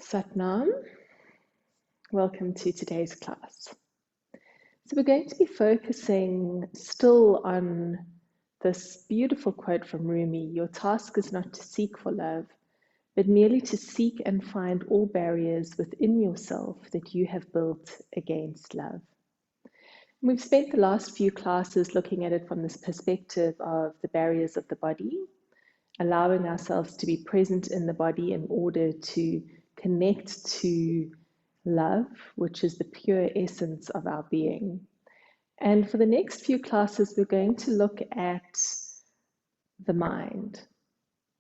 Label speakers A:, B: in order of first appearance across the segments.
A: Satnam, welcome to today's class. So we're going to be focusing still on this beautiful quote from Rumi: your task is not to seek for love, but merely to seek and find all barriers within yourself that you have built against love. And we've spent the last few classes looking at it from this perspective of the barriers of the body, allowing ourselves to be present in the body in order to connect to love, which is the pure essence of our being. And for the next few classes, we're going to look at the mind.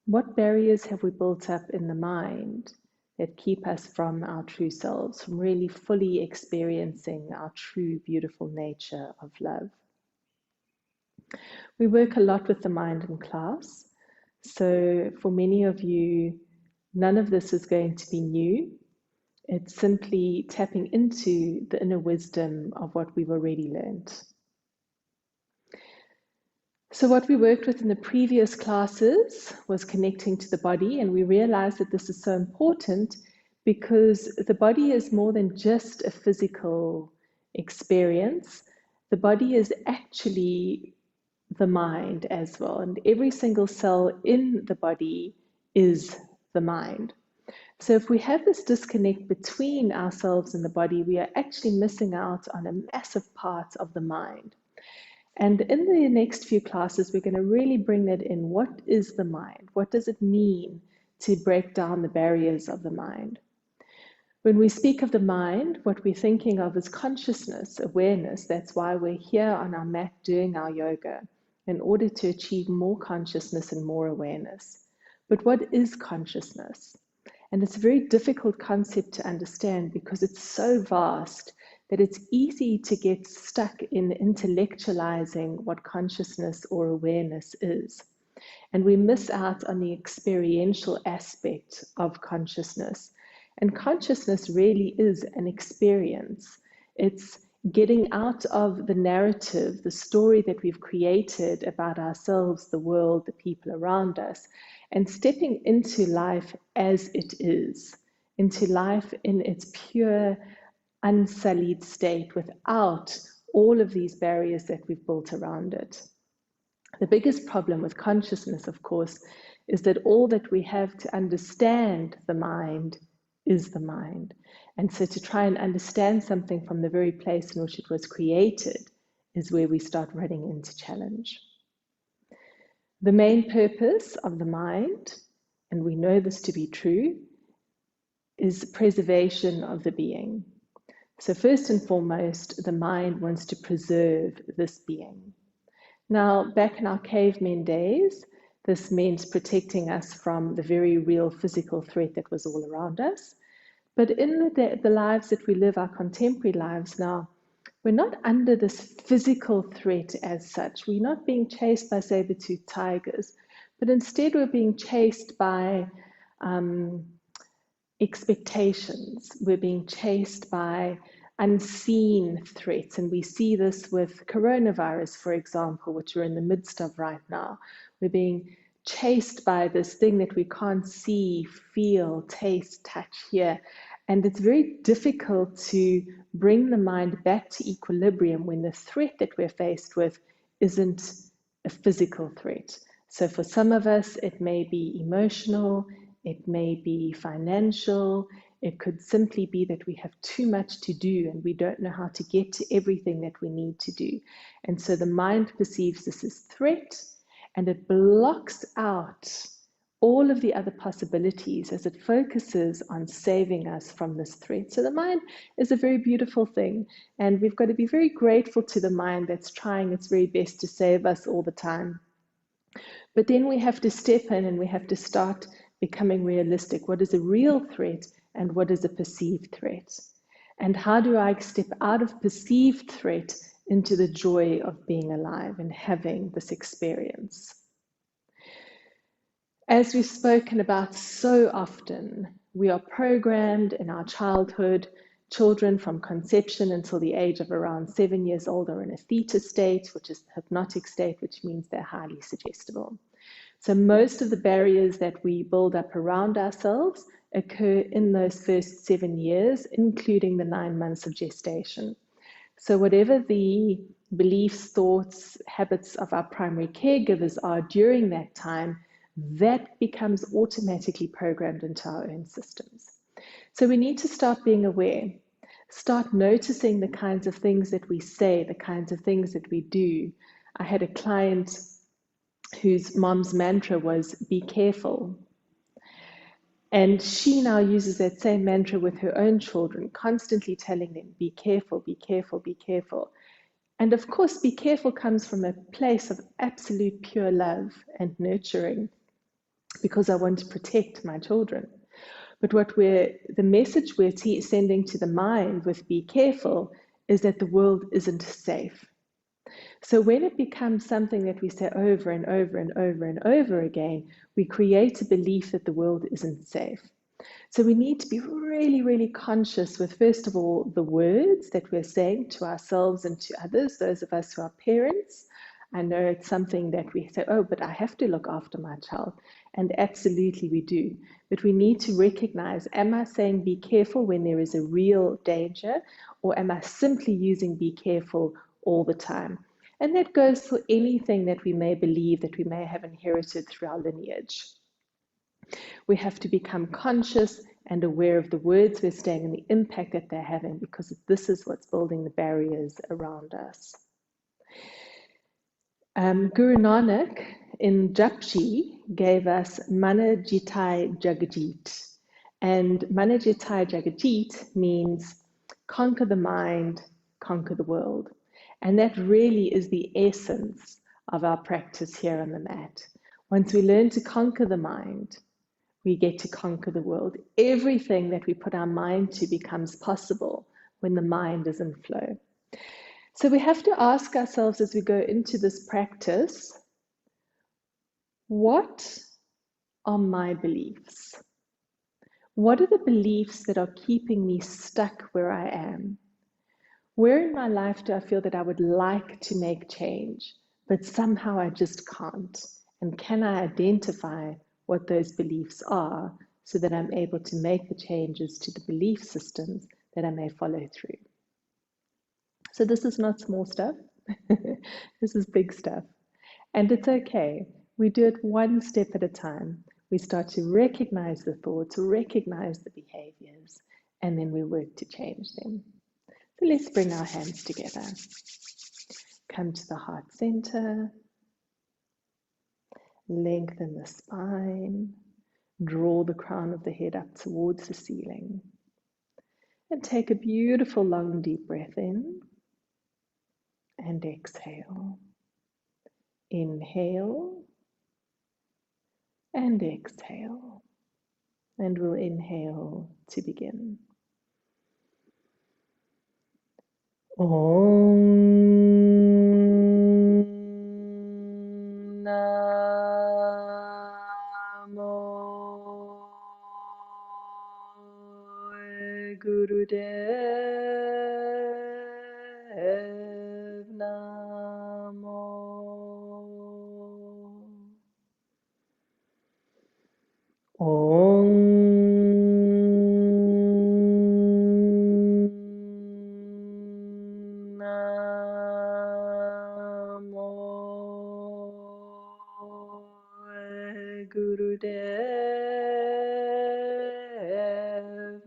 A: What barriers have we built up in the mind that keep us from our true selves, from really fully experiencing our true, beautiful nature of love? We work a lot with the mind in class. So for many of you, none of this is going to be new. It's simply tapping into the inner wisdom of what we've already learned. So what we worked with in the previous classes was connecting to the body, and we realized that this is so important because the body is more than just a physical experience. The body is actually the mind as well, and every single cell in the body is the mind. So if we have this disconnect between ourselves and the body, we are actually missing out on a massive part of the mind. And in the next few classes, we're going to really bring that in. What is the mind? What does it mean to break down the barriers of the mind? When we speak of the mind, what we're thinking of is consciousness, awareness. That's why we're here on our mat doing our yoga, in order to achieve more consciousness and more awareness. But what is consciousness? And it's a very difficult concept to understand because it's so vast that it's easy to get stuck in intellectualizing what consciousness or awareness is. And we miss out on the experiential aspect of consciousness. And consciousness really is an experience. It's getting out of the narrative, the story that we've created about ourselves, the world, the people around us, and stepping into life as it is, into life in its pure, unsullied state without all of these barriers that we've built around it. The biggest problem with consciousness, of course, is that all that we have to understand the mind is the mind. And so to try and understand something from the very place in which it was created is where we start running into challenge. The main purpose of the mind, and we know this to be true, is preservation of the being. So first and foremost, the mind wants to preserve this being. Now, back in our cavemen days, this meant protecting us from the very real physical threat that was all around us. But in the lives that we live, our contemporary lives now, we're not under this physical threat as such. We're not being chased by saber-toothed tigers, but instead we're being chased by expectations. We're being chased by unseen threats, and we see this with coronavirus, for example, which we're in the midst of right now. We're being chased by this thing that we can't see, feel, taste, touch, hear, and it's very difficult to bring the mind back to equilibrium when the threat that we're faced with isn't a physical threat. So for some of us, it may be emotional, it may be financial, it could simply be that we have too much to do and we don't know how to get to everything that we need to do. And so the mind perceives this as threat and it blocks out all of the other possibilities as it focuses on saving us from this threat. So the mind is a very beautiful thing, and we've got to be very grateful to the mind that's trying its very best to save us all the time. But then we have to step in and we have to start becoming realistic. What is a real threat and what is a perceived threat? And how do I step out of perceived threat into the joy of being alive and having this experience? As we've spoken about so often, we are programmed in our childhood Children from conception until the age of around 7 years old are in a theta state, which is the hypnotic state, which means they're highly suggestible. So most of the barriers that we build up around ourselves occur in those first 7 years, including the 9 months of gestation. So whatever the beliefs, thoughts, habits of our primary caregivers are during that time, that becomes automatically programmed into our own systems. So we need to start being aware, start noticing the kinds of things that we say, the kinds of things that we do. I had a client whose mom's mantra was, be careful. And she now uses that same mantra with her own children, constantly telling them, be careful, be careful, be careful. And of course, be careful comes from a place of absolute pure love and nurturing, because I want to protect my children. But the message we're sending to the mind with be careful is that the world isn't safe. So when it becomes something that we say over and over and over and over again, we create a belief that the world isn't safe. So we need to be really, really conscious with, first of all, the words that we're saying to ourselves and to others, those of us who are parents. I know it's something that we say, oh, but I have to look after my child. And absolutely we do. But we need to recognize, am I saying be careful when there is a real danger, or am I simply using be careful all the time? And that goes for anything that we may believe that we may have inherited through our lineage. We have to become conscious and aware of the words we're saying and the impact that they're having, because this is what's building the barriers around us. Guru Nanak in Japji gave us Mana Jitai Jagajit. And Mana Jitai Jagajit means conquer the mind, conquer the world. And that really is the essence of our practice here on the mat. Once we learn to conquer the mind, we get to conquer the world. Everything that we put our mind to becomes possible when the mind is in flow. So we have to ask ourselves as we go into this practice, what are my beliefs? What are the beliefs that are keeping me stuck where I am? Where in my life do I feel that I would like to make change, but somehow I just can't? And can I identify what those beliefs are so that I'm able to make the changes to the belief systems that I may follow through? So this is not small stuff. This is big stuff. And it's okay. We do it one step at a time. We start to recognize the thoughts, recognize the behaviors, and then we work to change them. So let's bring our hands together. Come to the heart center. Lengthen the spine. Draw the crown of the head up towards the ceiling. And take a beautiful long deep breath in. And exhale. Inhale. And exhale. And we'll inhale to begin. Om Namo Gurudev Namo. Om Namo Gurudev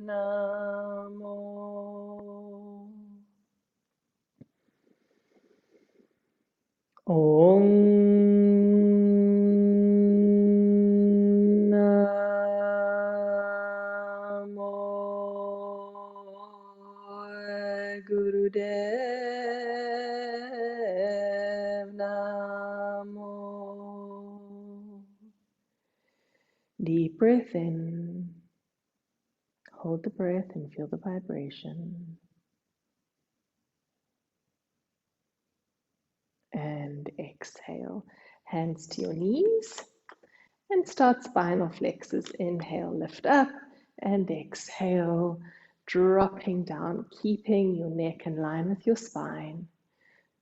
A: Namo. Om Namo Gurudev Namo. Deep breath in. Hold the breath and feel the vibration. And exhale. Hands to your knees. And start spinal flexors. Inhale, lift up. And exhale, dropping down, keeping your neck in line with your spine,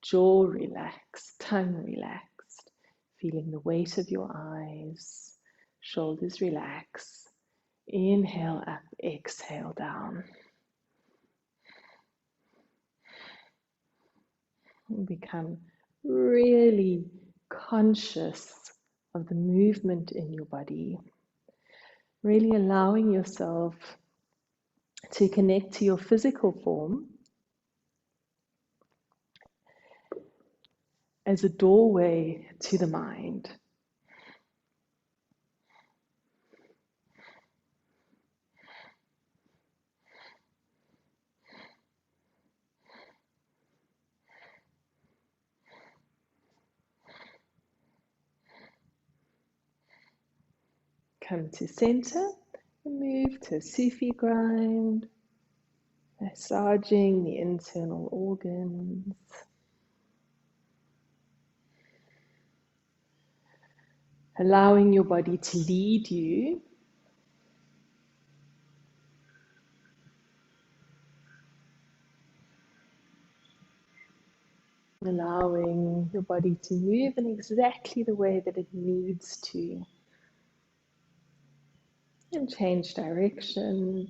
A: jaw relaxed, tongue relaxed, feeling the weight of your eyes, shoulders relax. Inhale up, exhale down. And become really conscious of the movement in your body, really allowing yourself to connect to your physical form as a doorway to the mind. Come to center and move to Sufi grind, massaging the internal organs. Allowing your body to lead you. Allowing your body to move in exactly the way that it needs to. And change direction.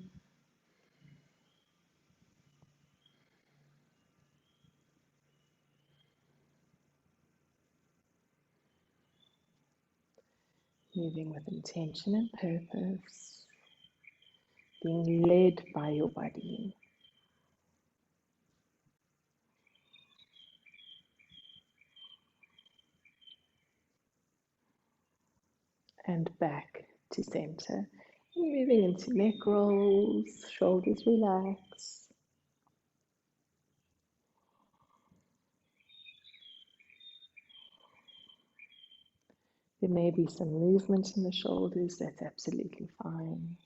A: Moving with intention and purpose. Being led by your body. And back to center. Moving into neck rolls, shoulders relax. There may be some movement in the shoulders, that's absolutely fine.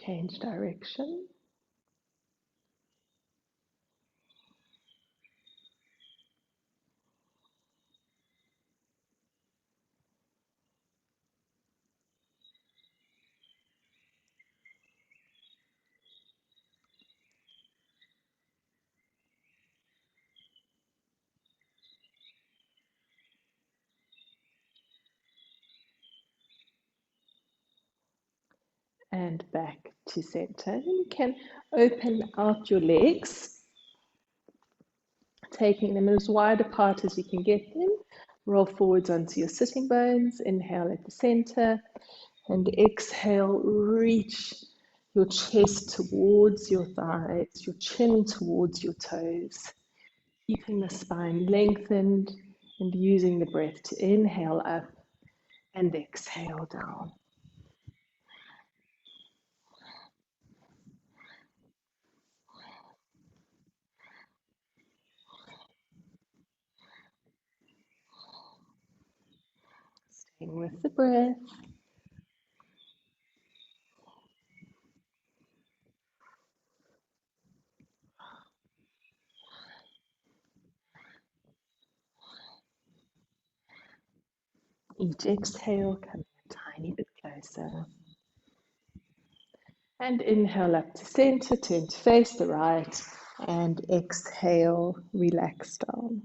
A: Change direction. And back to center. And you can open out your legs, taking them as wide apart as you can get them. Roll forwards onto your sitting bones. Inhale at the center. And exhale, reach your chest towards your thighs, your chin towards your toes. Keeping the spine lengthened and using the breath to inhale up and exhale down. Staying with the breath. Each exhale, coming a tiny bit closer. And inhale up to center, turn to face the right, and exhale, relax down.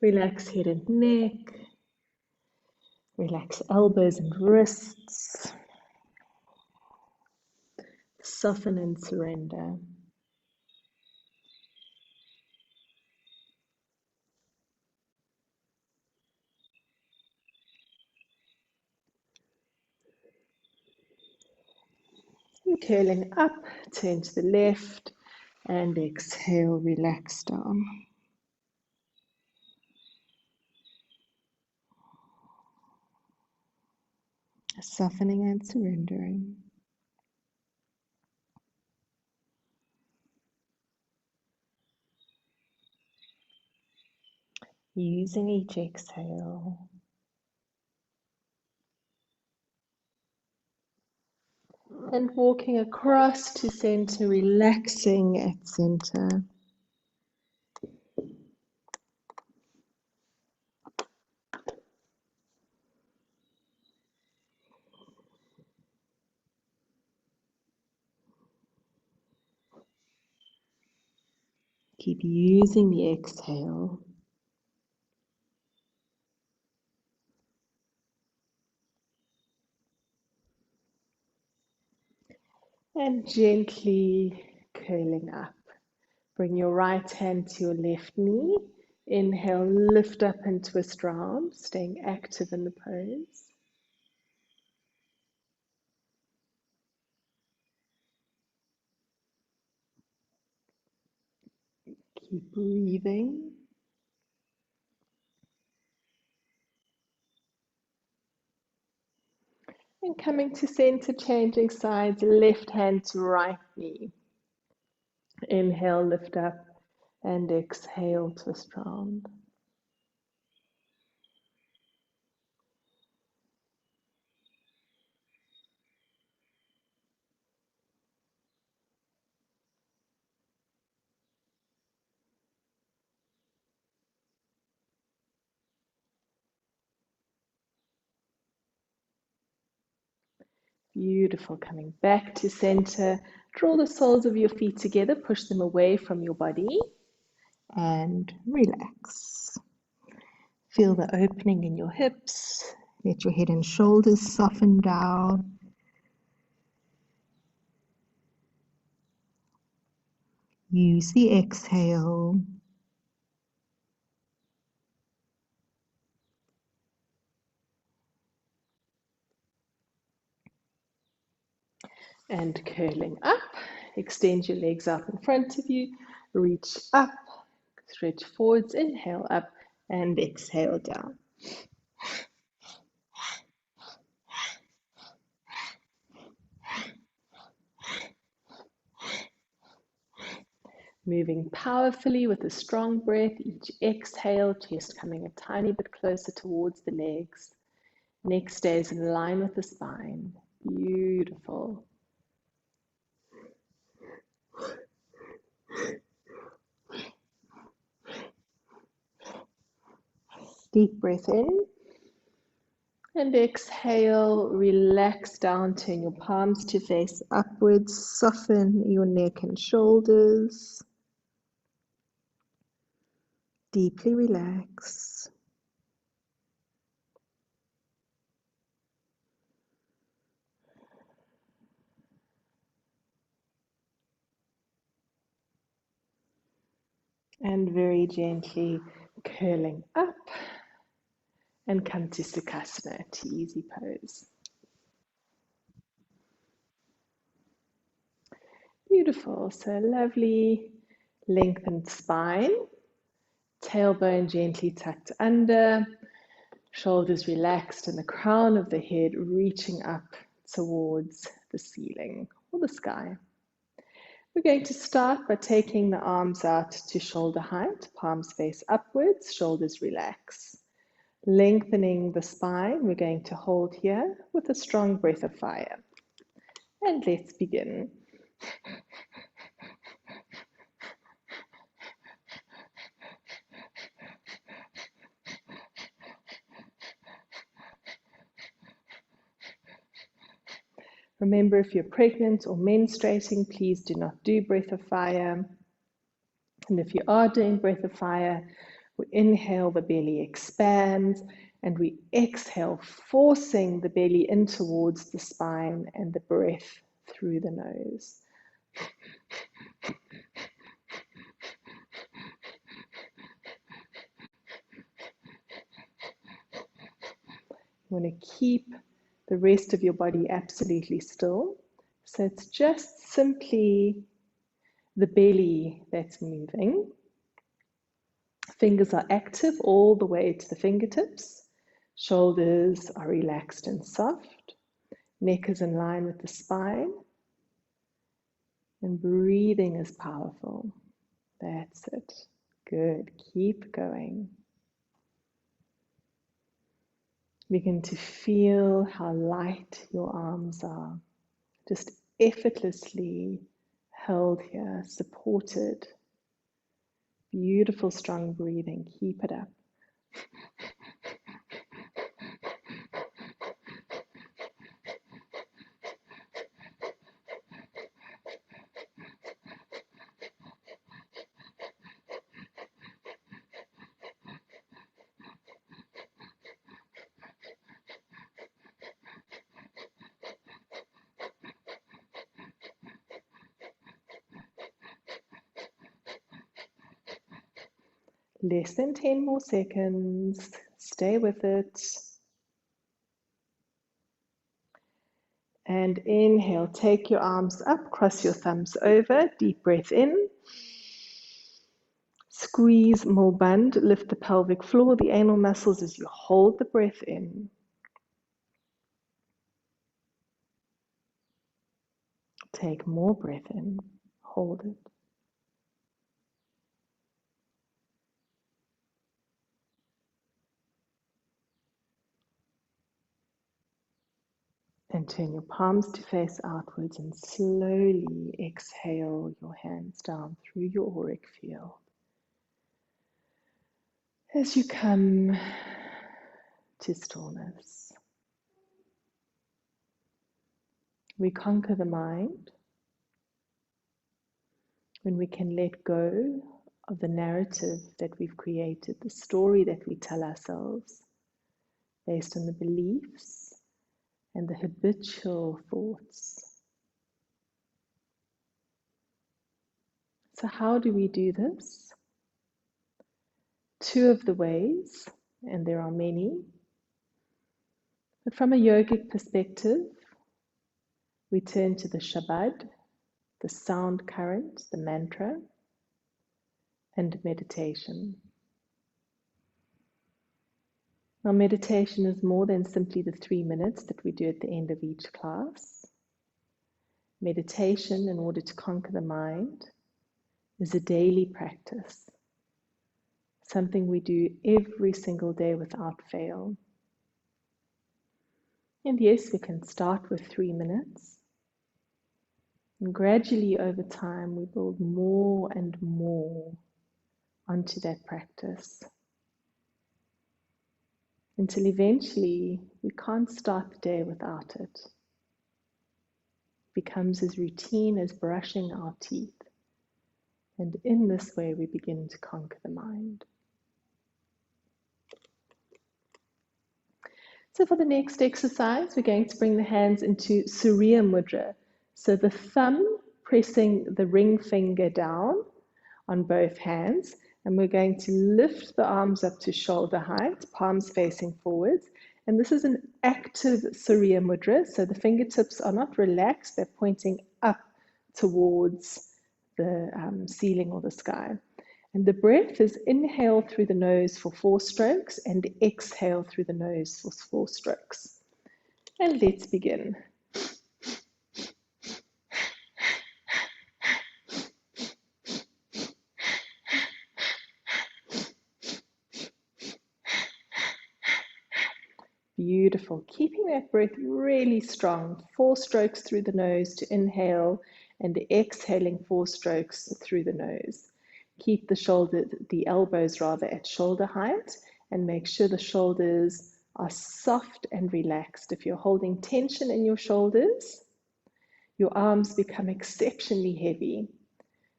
A: Relax head and neck. Relax elbows and wrists. Soften and surrender. And curling up, turn to the left, and exhale, relax down. Softening and surrendering. Using each exhale And walking across to center, relaxing at center. Keep using the exhale. And gently curling up. Bring your right hand to your left knee. Inhale, lift up and twist round, staying active in the pose. Keep breathing. And coming to center, changing sides, left hand to right knee. Inhale, lift up, and exhale, twist round. Beautiful. Coming back to center. Draw the soles of your feet together, push them away from your body, and relax. Feel the opening in your hips. Let your head and shoulders soften down. Use the exhale. And curling up. Extend your legs out in front of you. Reach up. Stretch forwards. Inhale up and exhale down. Moving powerfully with a strong breath. Each exhale, chest coming a tiny bit closer towards the legs. Neck stays in line with the spine. Beautiful. Deep breath in. And exhale, relax down, turn your palms to face upwards, soften your neck and shoulders. Deeply relax. And very gently curling up and come to Sukhasana, to easy pose. Beautiful. So lovely lengthened spine, tailbone gently tucked under, shoulders relaxed, and the crown of the head reaching up towards the ceiling or the sky. We're going to start by taking the arms out to shoulder height, palms face upwards, shoulders relax. Lengthening the spine, we're going to hold here with a strong breath of fire. And let's begin. Remember, if you're pregnant or menstruating, please do not do breath of fire. And if you are doing breath of fire, we inhale, the belly expands, and we exhale, forcing the belly in towards the spine and the breath through the nose. You want to keep the rest of your body absolutely still. So it's just simply the belly that's moving. Fingers are active all the way to the fingertips. Shoulders are relaxed and soft. Neck is in line with the spine. And breathing is powerful. That's it. Good. Keep going. Begin to feel how light your arms are. Just effortlessly held here, supported. Beautiful, strong breathing. Keep it up. Less than 10 more seconds. Stay with it. And inhale, take your arms up, cross your thumbs over, deep breath in. Squeeze Mulband, lift the pelvic floor, the anal muscles as you hold the breath in. Take more breath in, hold it. And turn your palms to face outwards and slowly exhale your hands down through your auric field. As you come to stillness, we conquer the mind when we can let go of the narrative that we've created, the story that we tell ourselves based on the beliefs and the habitual thoughts. So how do we do this? Two of the ways, and there are many, but from a yogic perspective, we turn to the Shabad, the sound current, the mantra, and meditation. Now, meditation is more than simply the 3 minutes that we do at the end of each class. Meditation, in order to conquer the mind, is a daily practice, something we do every single day without fail. And yes, we can start with 3 minutes, and gradually over time we build more and more onto that practice, until eventually we can't start the day without it. It becomes as routine as brushing our teeth. And in this way, we begin to conquer the mind. So for the next exercise, we're going to bring the hands into Surya Mudra. So the thumb pressing the ring finger down on both hands. And we're going to lift the arms up to shoulder height, palms facing forwards. And this is an active Surya Mudra. So the fingertips are not relaxed, they're pointing up towards the ceiling or the sky. And the breath is inhale through the nose for 4 strokes and exhale through the nose for 4 strokes. And let's begin. Beautiful. Keeping that breath really strong. 4 strokes through the nose to inhale and exhaling 4 strokes through the nose. Keep the elbows rather at shoulder height, and make sure the shoulders are soft and relaxed. If you're holding tension in your shoulders, your arms become exceptionally heavy.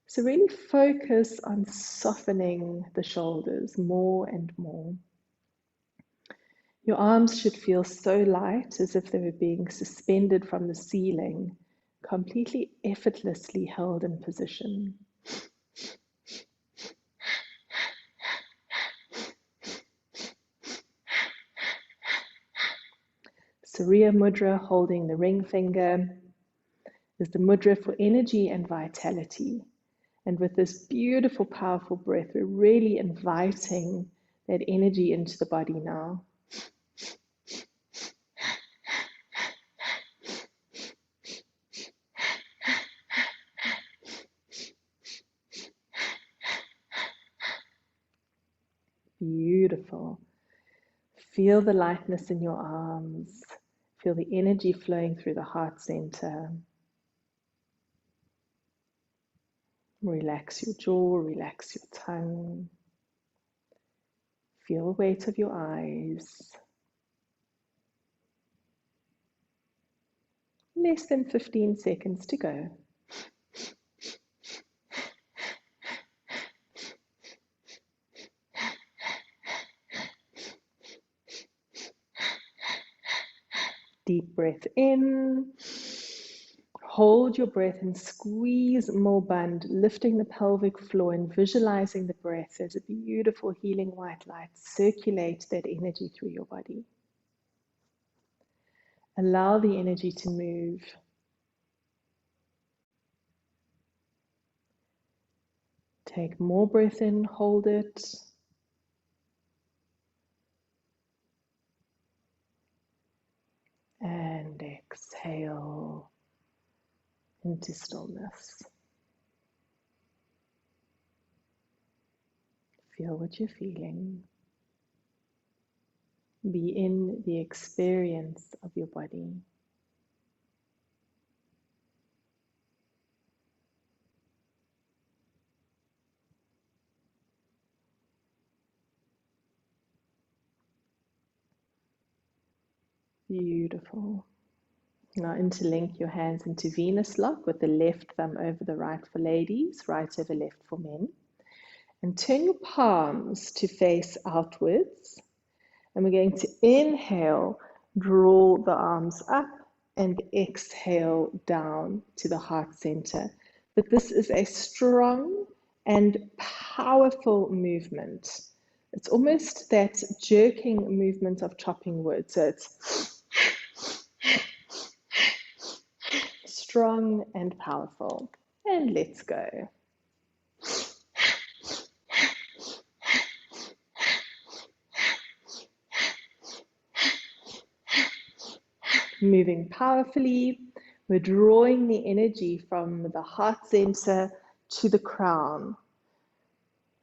A: So really focus on softening the shoulders more and more. Your arms should feel so light, as if they were being suspended from the ceiling, completely effortlessly held in position. Surya Mudra, holding the ring finger, is the mudra for energy and vitality. And with this beautiful, powerful breath, we're really inviting that energy into the body now. Beautiful. Feel the lightness in your arms. Feel the energy flowing through the heart center. Relax your jaw, relax your tongue. Feel the weight of your eyes. Less than 15 seconds to go. Deep breath in. Hold your breath and squeeze Mulband, lifting the pelvic floor and visualizing the breath as a beautiful healing white light. Circulate that energy through your body. Allow the energy to move. Take more breath in, hold it. And exhale into stillness. Feel what you're feeling. Be in the experience of your body. Beautiful. Now interlink your hands into Venus lock with the left thumb over the right for ladies, right over left for men. And turn your palms to face outwards. And we're going to inhale, draw the arms up, and exhale down to the heart center. But this is a strong and powerful movement. It's almost that jerking movement of chopping wood. So it's strong and powerful. And let's go. Moving powerfully, we're drawing the energy from the heart center to the crown.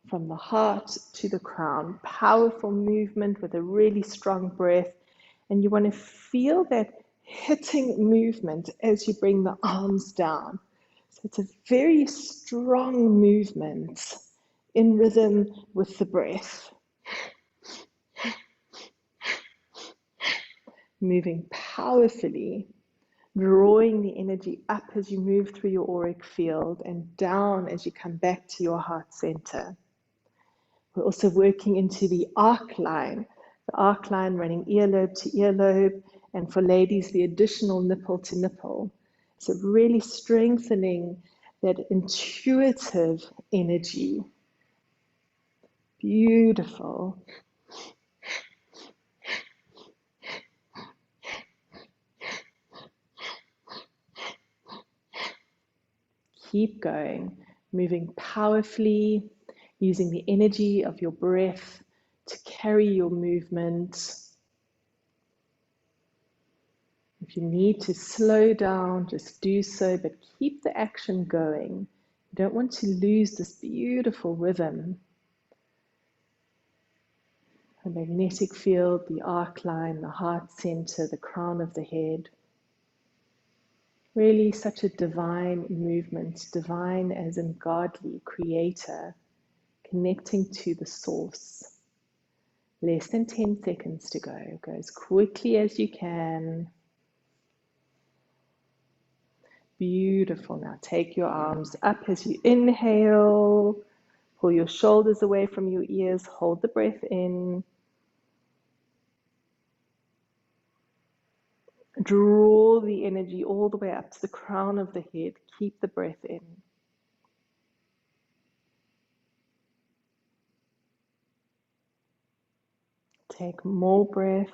A: From the heart to the crown. Powerful movement with a really strong breath. And you want to feel that hitting movement as you bring the arms down. So it's a very strong movement in rhythm with the breath. Moving powerfully, drawing the energy up as you move through your auric field and down as you come back to your heart center. We're also working into the arc line running earlobe to earlobe, and for ladies, the additional nipple to nipple. So really strengthening that intuitive energy. Beautiful. Keep going, moving powerfully, using the energy of your breath to carry your movement. If you need to slow down, just do so, but keep the action going. You don't want to lose this beautiful rhythm. The magnetic field, the arc line, the heart center, the crown of the head. Really such a divine movement, divine as in godly, creator, connecting to the source. Less than 10 seconds to go. Go as quickly as you can. Beautiful. Now take your arms up as you inhale. Pull your shoulders away from your ears. Hold the breath in. Draw the energy all the way up to the crown of the head. Keep the breath in. Take more breath.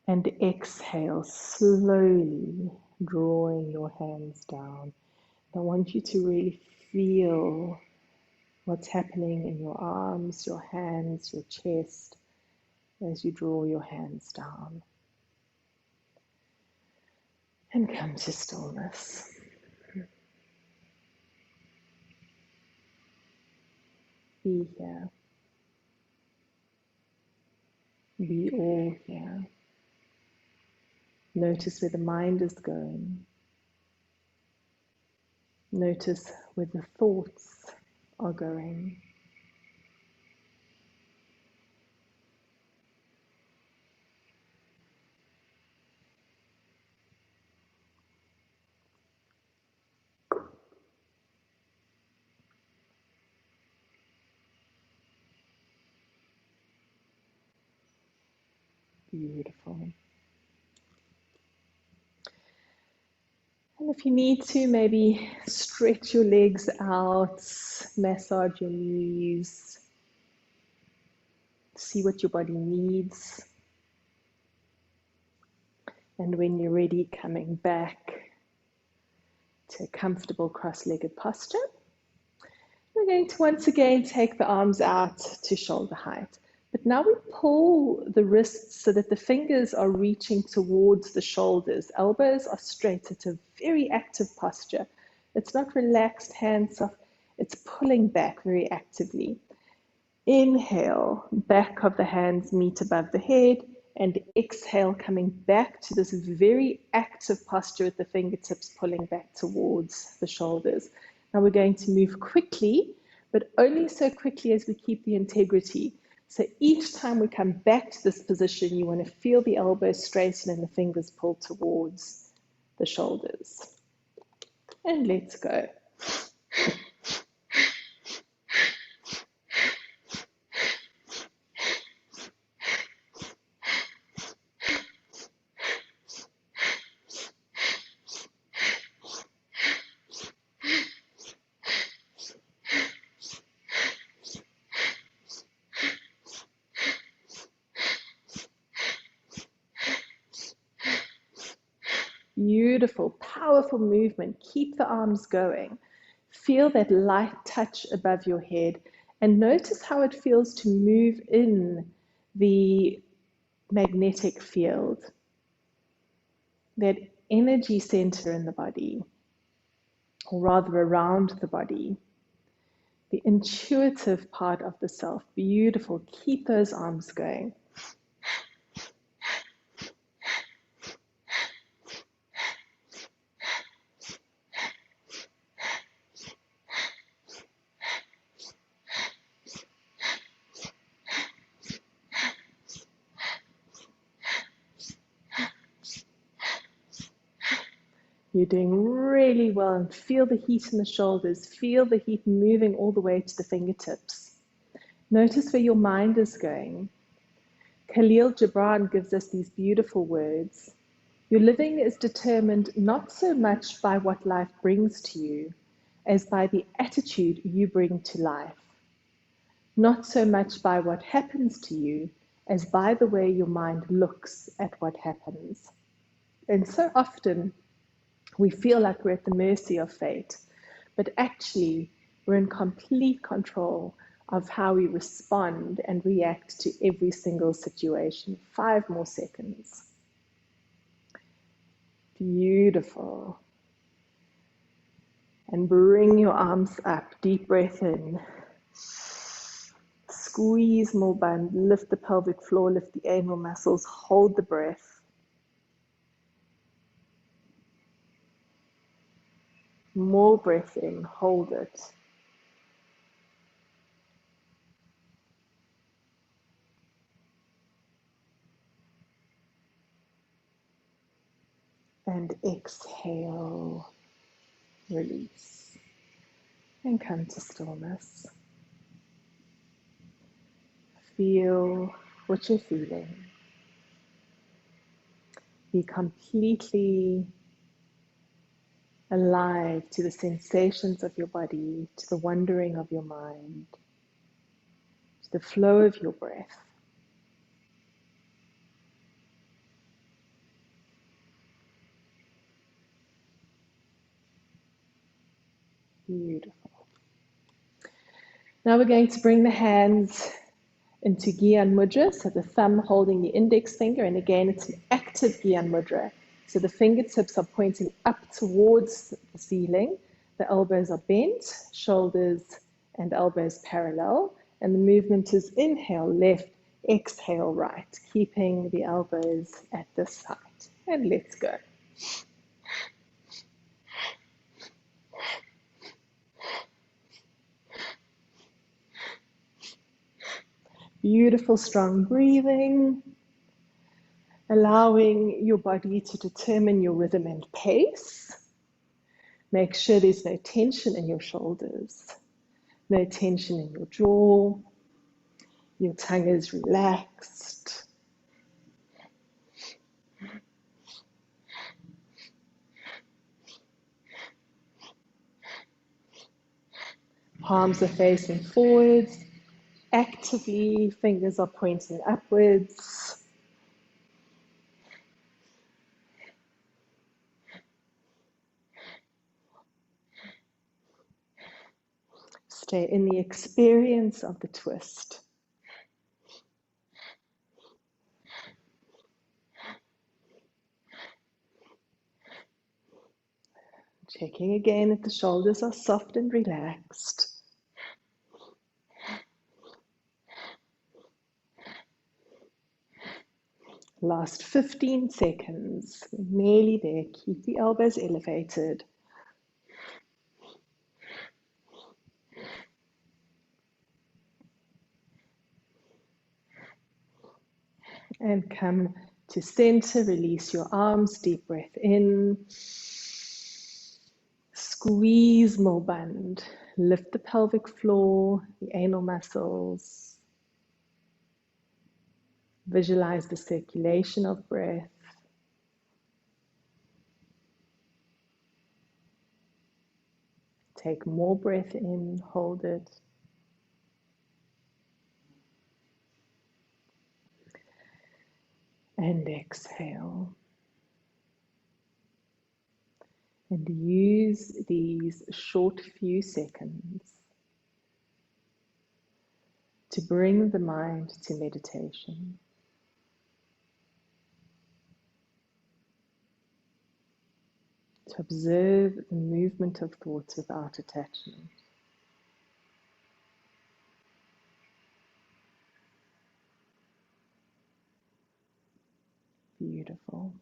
A: And exhale slowly, drawing your hands down. I want you to really feel what's happening in your arms, your hands, your chest as you draw your hands down. And come to stillness. Be here. Be all here. Notice where the mind is going. Notice where the thoughts are going. Beautiful. And if you need to, maybe stretch your legs out, massage your knees, see what your body needs. And when you're ready, coming back to a comfortable cross-legged posture. We're going to once again take the arms out to shoulder height. But now we pull the wrists so that the fingers are reaching towards the shoulders. Elbows are straight. It's a very active posture. It's not relaxed, hands off. It's pulling back very actively. Inhale, back of the hands meet above the head, and exhale, coming back to this very active posture with the fingertips pulling back towards the shoulders. Now we're going to move quickly, but only so quickly as we keep the integrity. So each time we come back to this position, you want to feel the elbows straighten and the fingers pull towards the shoulders. And let's go. Beautiful, powerful movement. Keep the arms going. Feel that light touch above your head and notice how it feels to move in the magnetic field, that energy center in the body, or rather around the body, the intuitive part of the self. Beautiful. Keep those arms going. You're doing really well, and feel the heat in the shoulders. Feel the heat moving all the way to the fingertips. Notice where your mind is going. Khalil Gibran gives us these beautiful words. Your living is determined not so much by what life brings to you, as by the attitude you bring to life. Not so much by what happens to you, as by the way your mind looks at what happens. And so often, we feel like we're at the mercy of fate, but actually we're in complete control of how we respond and react to every single situation. 5 more seconds. Beautiful. And bring your arms up. Deep breath in. Squeeze more band. Lift the pelvic floor, lift the anal muscles. Hold the breath. More breath in, hold it. And exhale, release. And come to stillness. Feel what you're feeling. Be completely alive to the sensations of your body, to the wandering of your mind, to the flow of your breath. Beautiful. Now we're going to bring the hands into Gyan Mudra, so the thumb holding the index finger, and again it's an active Gyan Mudra. So the fingertips are pointing up towards the ceiling, the elbows are bent, shoulders and elbows parallel, and the movement is inhale left, exhale right, keeping the elbows at this side. And let's go. Beautiful, strong breathing, allowing your body to determine your rhythm and pace. Make sure there's no tension in your shoulders, no tension in your jaw. Your tongue is relaxed. Palms are facing forwards. Actively, fingers are pointing upwards. Stay in the experience of the twist. Checking again if the shoulders are soft and relaxed. Last 15 seconds. Nearly there. Keep the elbows elevated. And come to center. Release your arms. Deep breath in. Squeeze Mulband. Lift the pelvic floor, the anal muscles. Visualize the circulation of breath. Take more breath in, hold it. And exhale. And use these short few seconds to bring the mind to meditation. To observe the movement of thoughts without attachment. Beautiful.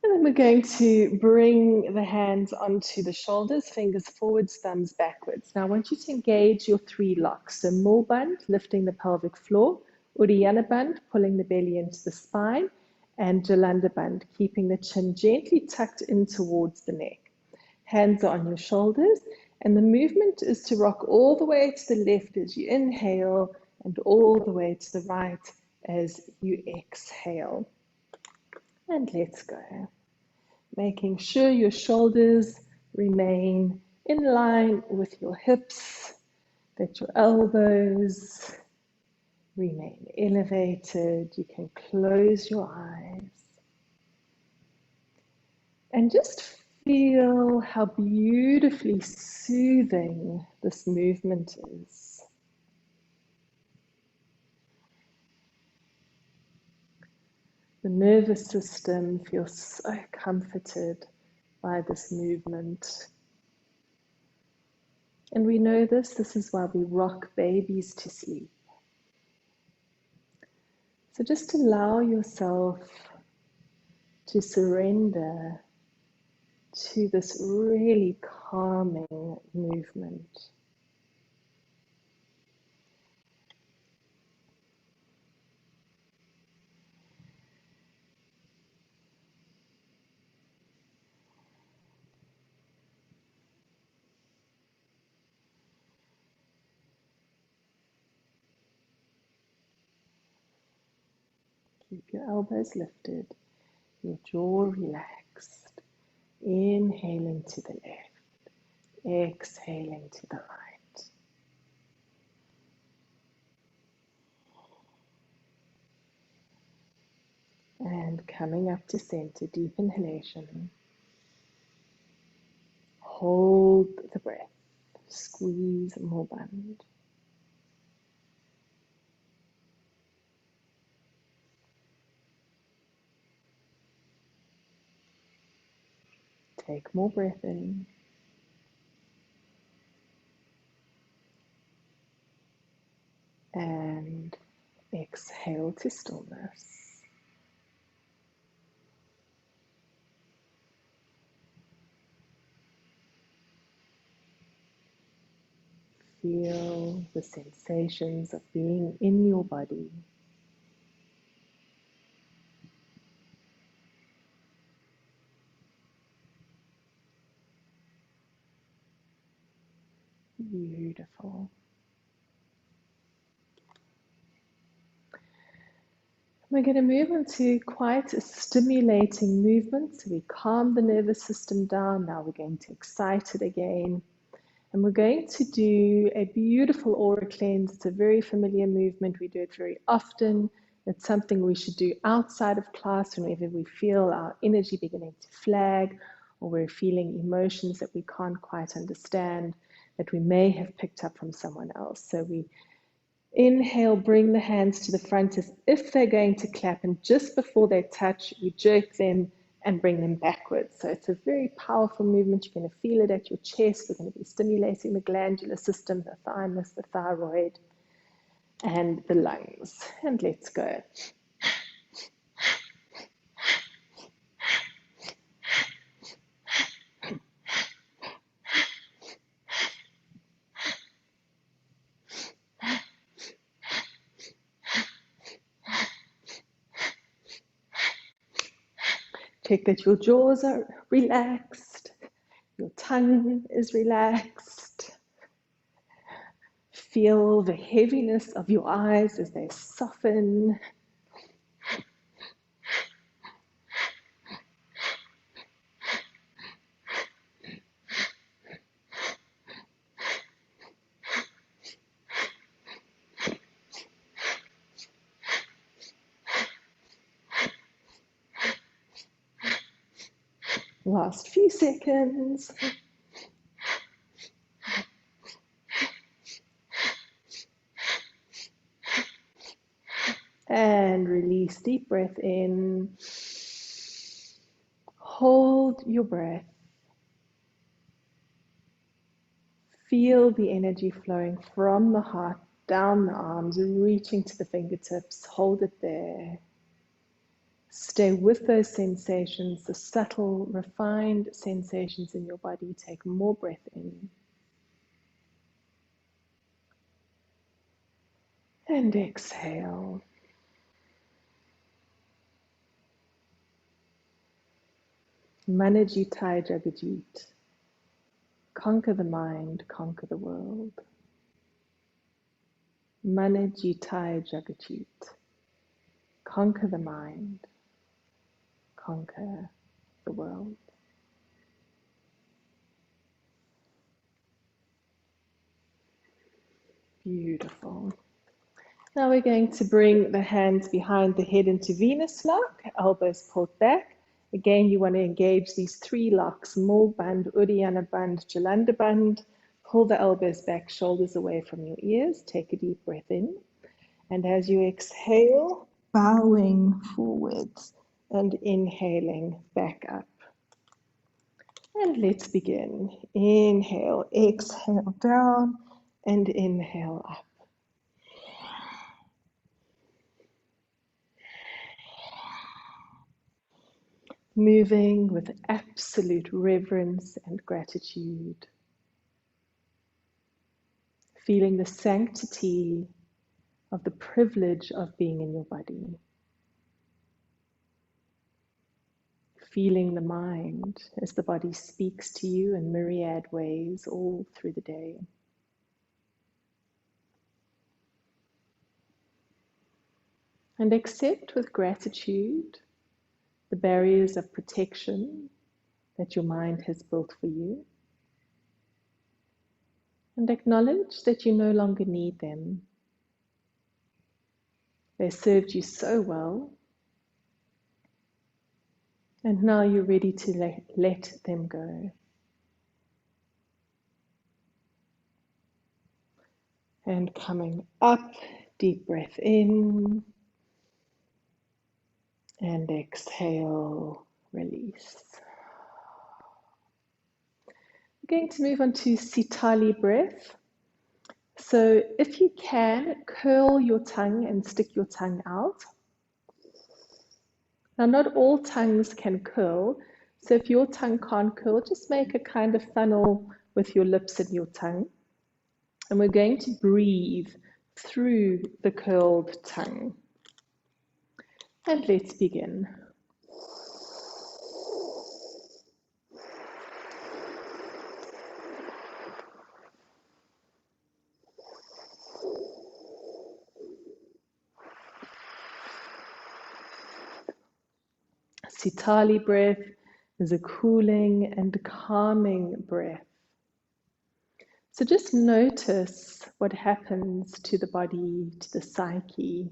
A: And then we're going to bring the hands onto the shoulders, fingers forwards, thumbs backwards. Now I want you to engage your three locks. So Mulband, lifting the pelvic floor, Uddiyana Band, pulling the belly into the spine, and Jalandhar Band, keeping the chin gently tucked in towards the neck. Hands are on your shoulders, and the movement is to rock all the way to the left as you inhale, and all the way to the right as you exhale. And let's go. Making sure your shoulders remain in line with your hips, that your elbows remain elevated. You can close your eyes and just feel how beautifully soothing this movement is. The nervous system feels so comforted by this movement. And we know this is why we rock babies to sleep. So just allow yourself to surrender to this really calming movement. Keep your elbows lifted, your jaw relaxed. Inhaling to the left, exhaling to the right. And coming up to center, deep inhalation. Hold the breath. Squeeze Mulband. Take more breath in. exhale to stillness. Feel the sensations of being in your body. Beautiful. We're going to move into quite a stimulating movement. So we calm the nervous system down. Now we're going to excite it again. And we're going to do a beautiful aura cleanse. It's a very familiar movement. We do it very often. It's something we should do outside of class whenever we feel our energy beginning to flag, or we're feeling emotions that we can't quite understand, that we may have picked up from someone else. So we inhale, bring the hands to the front as if they're going to clap, and just before they touch, we jerk them and bring them backwards. So it's a very powerful movement. You're going to feel it at your chest. We're going to be stimulating the glandular system, the thymus, the thyroid, and the lungs. And let's go. Check that your jaws are relaxed, your tongue is relaxed. Feel the heaviness of your eyes as they soften. Last few seconds. And release, deep breath in. Hold your breath. Feel the energy flowing from the heart down the arms, reaching to the fingertips. Hold it there. Stay with those sensations, the subtle, refined sensations in your body. Take more breath in. And exhale. Manajitai Jagajit. Conquer the mind, conquer the world. Manajitai Jagajit. Conquer the mind, conquer the world. Beautiful. Now we're going to bring the hands behind the head into Venus lock, elbows pulled back. Again, you want to engage these three locks, Mul Bandh, Uddiyana Bandh, Jalandhar Bandh. Pull the elbows back, shoulders away from your ears. Take a deep breath in. And as you exhale, bowing forwards and inhaling back up. And let's begin. Inhale, exhale down, and inhale up. Moving with absolute reverence and gratitude. Feeling the sanctity of the privilege of being in your body. Feeling the mind as the body speaks to you in myriad ways all through the day. And accept with gratitude the barriers of protection that your mind has built for you. And acknowledge that you no longer need them. They served you so well, and now you're ready to let them go. And coming up, deep breath in, and exhale, release. We're going to move on to Sitali breath. So if you can, curl your tongue and stick your tongue out. Now, not all tongues can curl, so if your tongue can't curl, just make a kind of funnel with your lips and your tongue. And we're going to breathe through the curled tongue. And let's begin. Sitali breath is a cooling and calming breath. So just notice what happens to the body, to the psyche,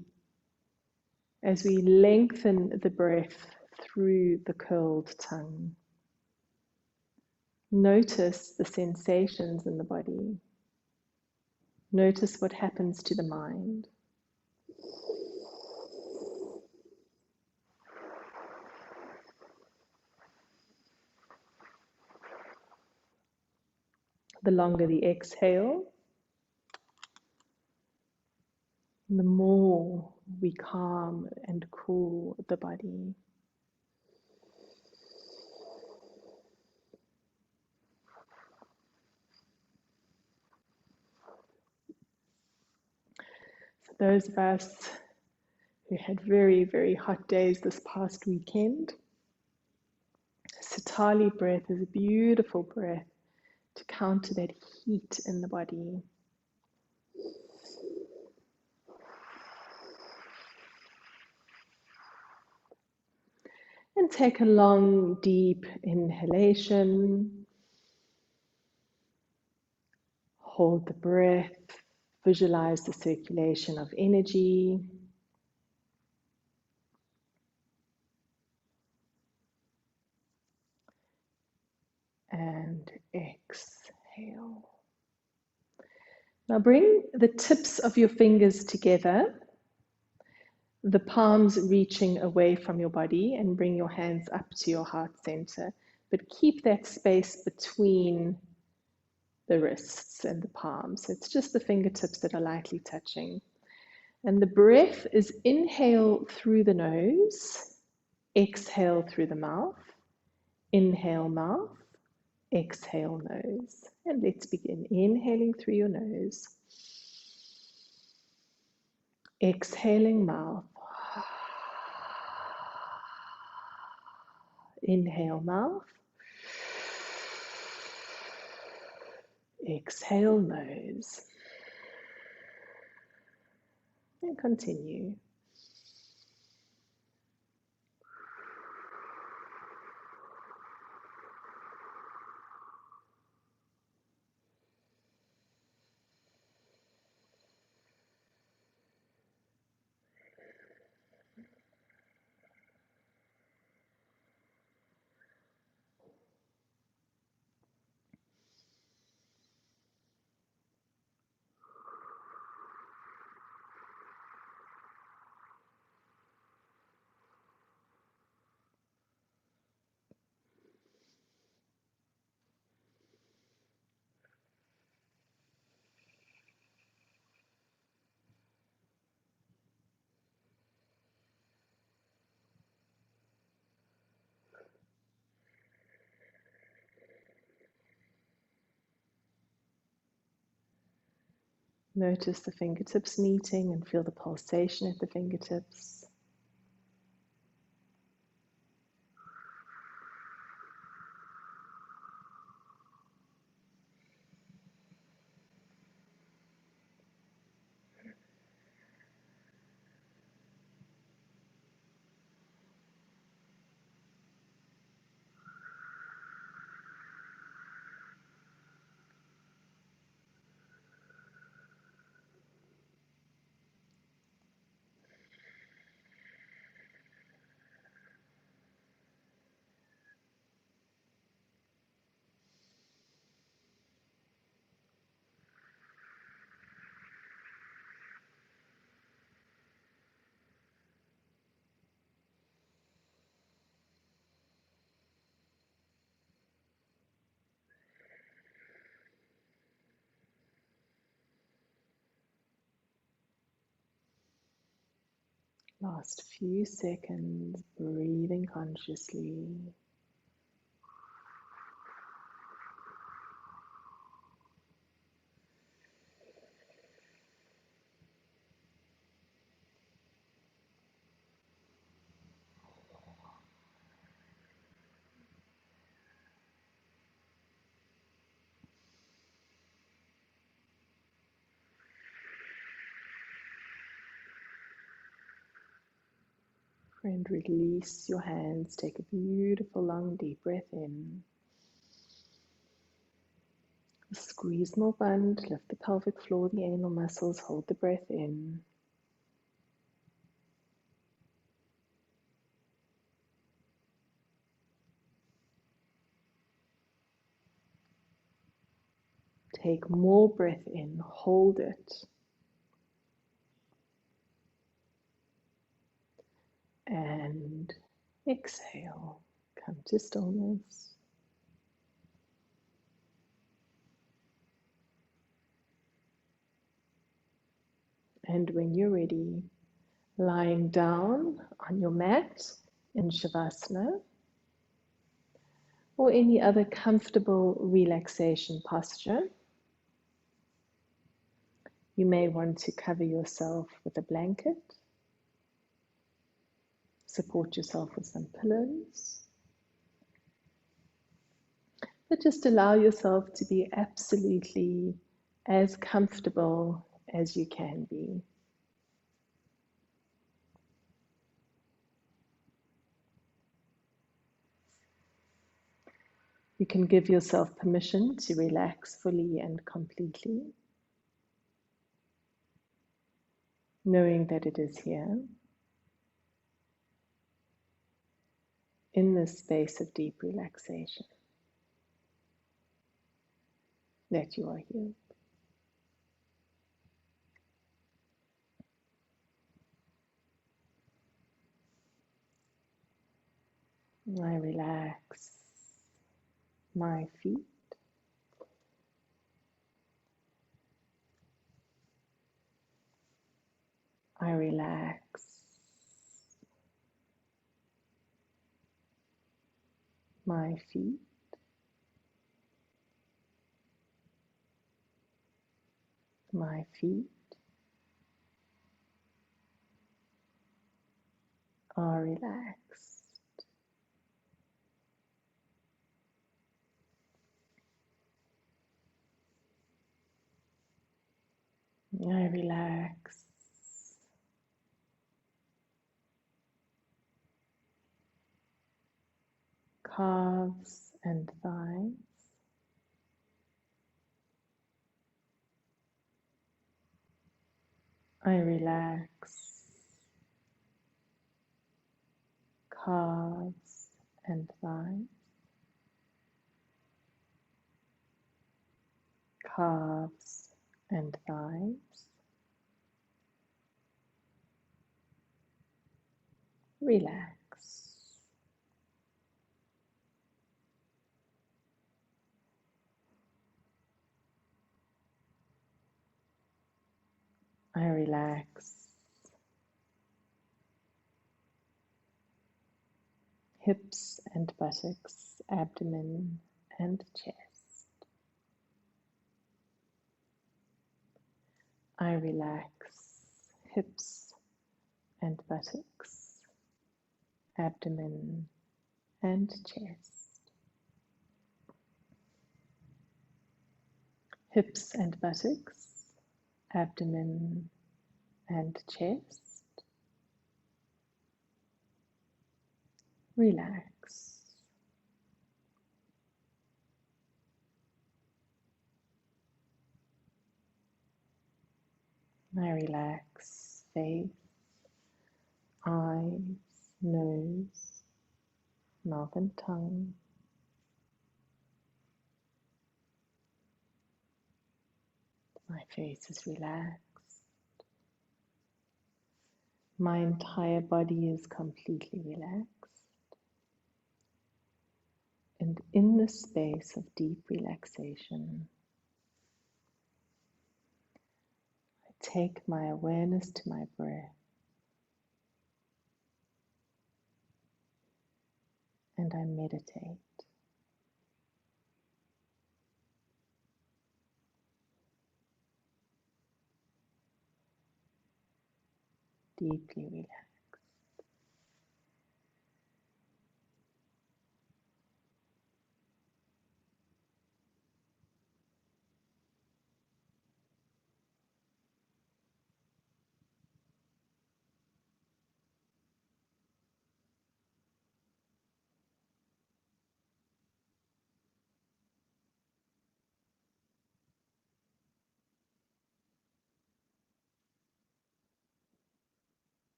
A: as we lengthen the breath through the curled tongue. Notice the sensations in the body. Notice what happens to the mind. The longer the exhale, the more we calm and cool the body. For those of us who had very, very hot days this past weekend, Sitali breath is a beautiful breath to counter that heat in the body. And take a long, deep inhalation. Hold the breath. Visualize the circulation of energy. And exhale. Now bring the tips of your fingers together, the palms reaching away from your body, and bring your hands up to your heart center. But keep that space between the wrists and the palms. So it's just the fingertips that are lightly touching. And the breath is inhale through the nose, exhale through the mouth, inhale mouth, exhale nose. And let's begin. Inhaling through your nose, exhaling mouth, inhale mouth, exhale nose, and continue. Notice the fingertips meeting and feel the pulsation at the fingertips. Last few seconds, breathing consciously. And release your hands. Take a beautiful long deep breath in. Squeeze more bund, lift the pelvic floor, the anal muscles, hold the breath in. Take more breath in, hold it. And exhale, come to stillness. And when you're ready, lying down on your mat in Shavasana or any other comfortable relaxation posture, you may want to cover yourself with a blanket, support yourself with some pillows, but just allow yourself to be absolutely as comfortable as you can be. You can give yourself permission to relax fully and completely, knowing that it is here, in this space of deep relaxation, that you are here. I relax my feet. I relax my feet. My feet are relaxed. I relax calves and thighs. I relax calves and thighs. Calves and thighs. Relax. I relax hips and buttocks, abdomen and chest. I relax hips and buttocks, abdomen and chest. Hips and buttocks, abdomen and chest. Relax. I relax face, eyes, nose, mouth and tongue. My face is relaxed. My entire body is completely relaxed. And in this space of deep relaxation, I take my awareness to my breath. and I meditate. Deeply relaxed.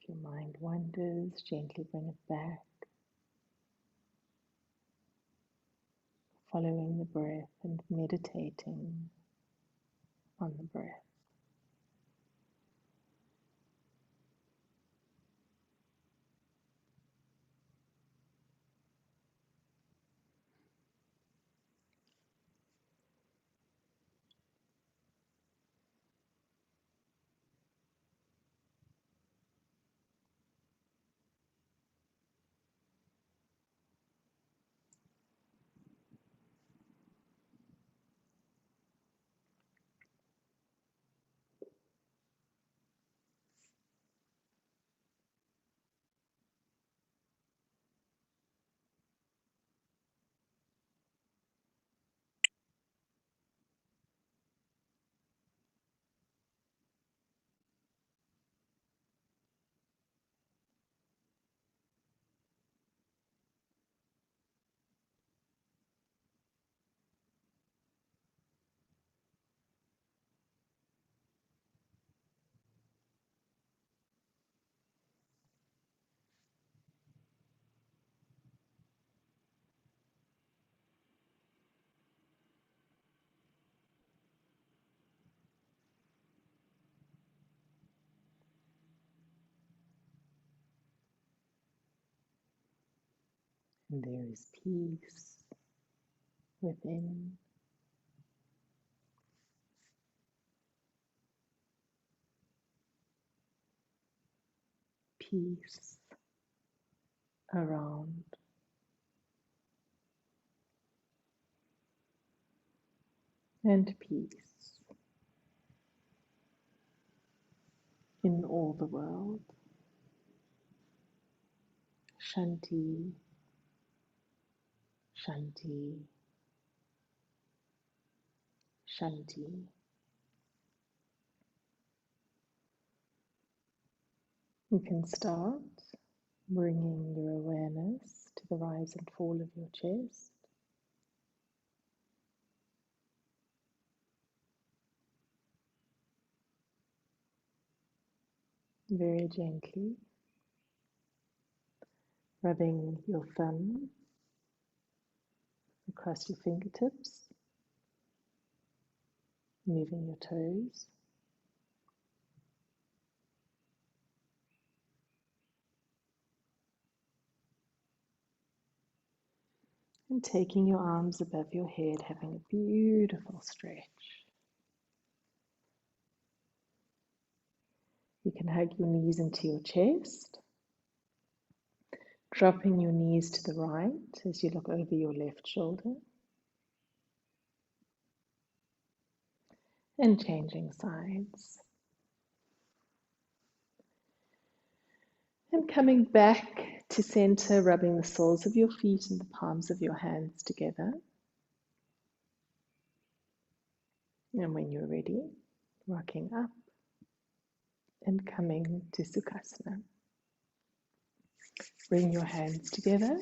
A: If your mind wanders, gently bring it back, following the breath and meditating on the breath. And there is peace within, peace around, and peace in all the world. Shanti, Shanti, Shanti. You can start bringing your awareness to the rise and fall of your chest. Very gently, rubbing your thumb across your fingertips, moving your toes, and taking your arms above your head, having a beautiful stretch. You can hug your knees into your chest, dropping your knees to the right as you look over your left shoulder, and changing sides. And coming back to center, rubbing the soles of your feet and the palms of your hands together. And when you're ready, rocking up and coming to Sukhasana. Bring your hands together,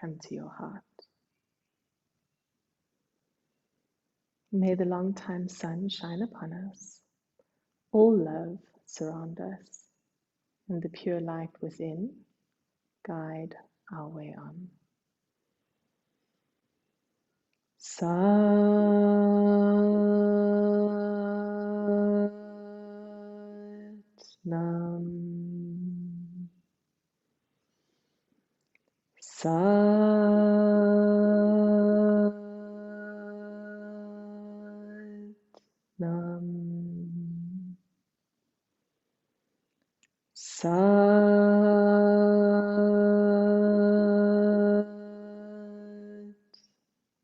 A: come to your heart. May the long-time sun shine upon us. All love surround us, and the pure light within guide our way on. Nam. Sat Nam. Sat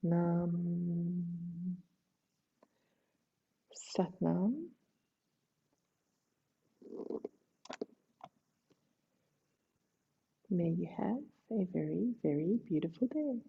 A: Nam. Sat Nam. May you have a very, very beautiful day.